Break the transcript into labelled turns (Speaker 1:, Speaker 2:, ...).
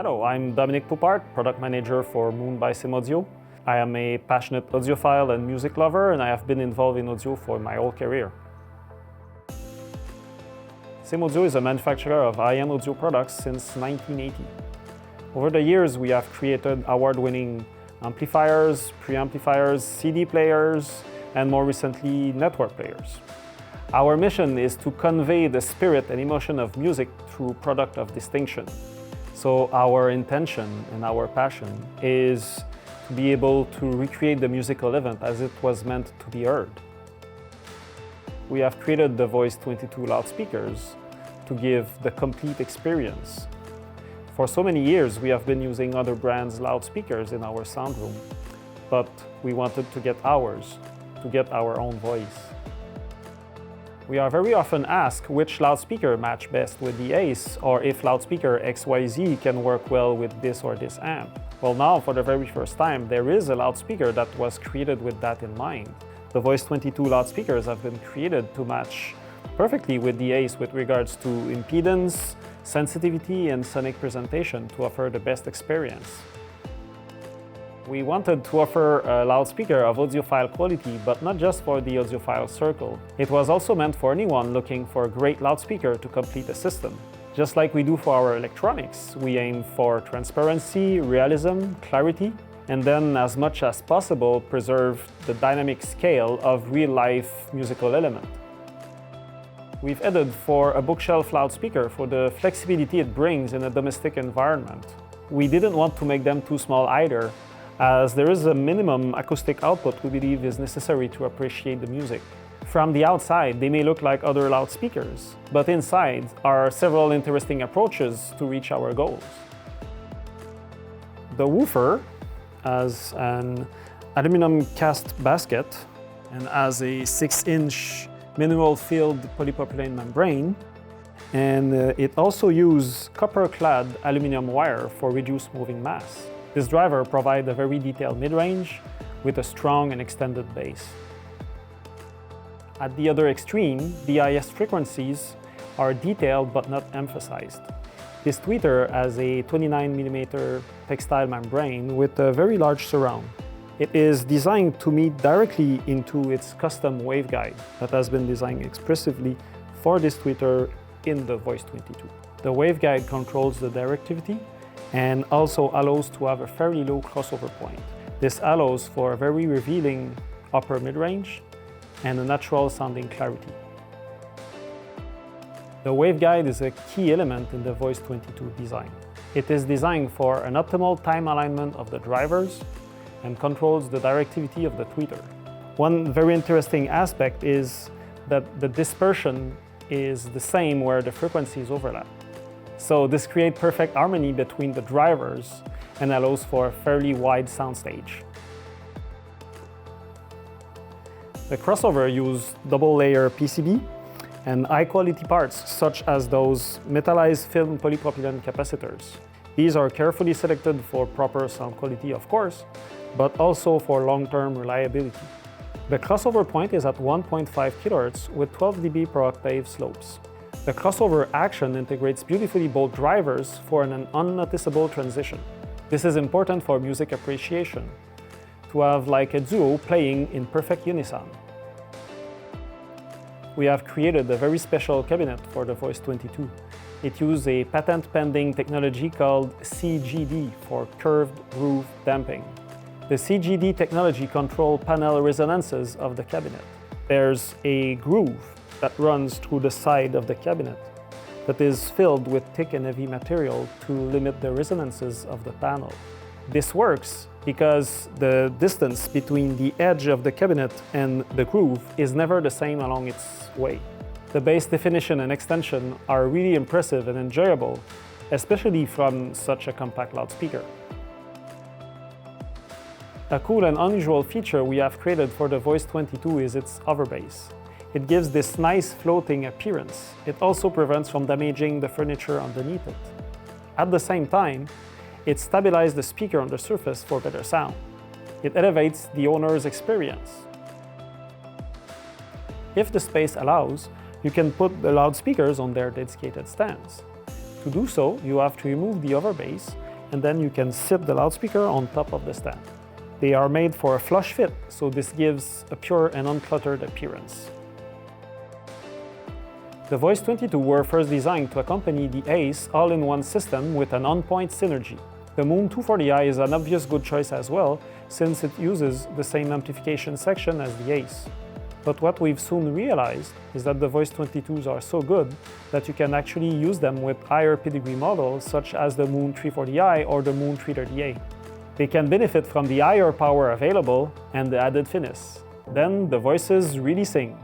Speaker 1: Hello, I'm Dominique Poupart, product manager for Moon by Simaudio. I am a passionate audiophile and music lover, and I have been involved in audio for my whole career. Simaudio is a manufacturer of high-end audio products since 1980. Over the years, we have created award-winning amplifiers, preamplifiers, CD players, and more recently, network players. Our mission is to convey the spirit and emotion of music through product of distinction. So our intention and our passion is to be able to recreate the musical event as it was meant to be heard. We have created the Voice 22 loudspeakers to give the complete experience. For so many years, we have been using other brands' loudspeakers in our sound room, but we wanted to get ours, to get our own voice. We are very often asked which loudspeaker match best with the Ace, or if loudspeaker XYZ can work well with this or this amp. Well, now, for the very first time, there is a loudspeaker that was created with that in mind. The Voice 22 loudspeakers have been created to match perfectly with the Ace with regards to impedance, sensitivity, and sonic presentation to offer the best experience. We wanted to offer a loudspeaker of audiophile quality, but not just for the audiophile circle. It was also meant for anyone looking for a great loudspeaker to complete a system. Just like we do for our electronics, we aim for transparency, realism, clarity, and then as much as possible preserve the dynamic scale of real-life musical element. We've added for a bookshelf loudspeaker for the flexibility it brings in a domestic environment. We didn't want to make them too small either, as there is a minimum acoustic output we believe is necessary to appreciate the music. From the outside, they may look like other loudspeakers, but inside are several interesting approaches to reach our goals. The woofer has an aluminum cast basket and has a 6-inch mineral-filled polypropylene membrane, and it also uses copper-clad aluminum wire for reduced moving mass. This driver provides a very detailed mid-range with a strong and extended bass. At the other extreme, the highest frequencies are detailed but not emphasized. This tweeter has a 29mm textile membrane with a very large surround. It is designed to meet directly into its custom waveguide that has been designed expressively for this tweeter in the Voice 22. The waveguide controls the directivity and also allows to have a fairly low crossover point. This allows for a very revealing upper mid-range and a natural sounding clarity. The waveguide is a key element in the Voice 22 design. It is designed for an optimal time alignment of the drivers and controls the directivity of the tweeter. One very interesting aspect is that the dispersion is the same where the frequencies overlap. So this creates perfect harmony between the drivers and allows for a fairly wide soundstage. The crossover uses double-layer PCB and high-quality parts such as those metallized film polypropylene capacitors. These are carefully selected for proper sound quality, of course, but also for long-term reliability. The crossover point is at 1.5 kHz with 12 dB per octave slopes. The crossover action integrates beautifully both drivers for an unnoticeable transition. This is important for music appreciation, to have like a duo playing in perfect unison. We have created a very special cabinet for the Voice 22. It uses a patent-pending technology called CGD for curved groove damping. The CGD technology controls panel resonances of the cabinet. There's a groove that runs through the side of the cabinet that is filled with thick and heavy material to limit the resonances of the panel. This works because the distance between the edge of the cabinet and the groove is never the same along its way. The bass definition and extension are really impressive and enjoyable, especially from such a compact loudspeaker. A cool and unusual feature we have created for the Voice 22 is its overbass. It gives this nice floating appearance. It also prevents from damaging the furniture underneath it. At the same time, it stabilizes the speaker on the surface for better sound. It elevates the owner's experience. If the space allows, you can put the loudspeakers on their dedicated stands. To do so, you have to remove the overbass and then you can sit the loudspeaker on top of the stand. They are made for a flush fit, so this gives a pure and uncluttered appearance. The Voice 22 were first designed to accompany the ACE all-in-one system with an on-point synergy. The Moon 240i is an obvious good choice as well, since it uses the same amplification section as the ACE. But what we've soon realized is that the Voice 22s are so good that you can actually use them with higher pedigree models such as the Moon 340i or the Moon 330a. They can benefit from the higher power available and the added finesse. Then the voices really sing.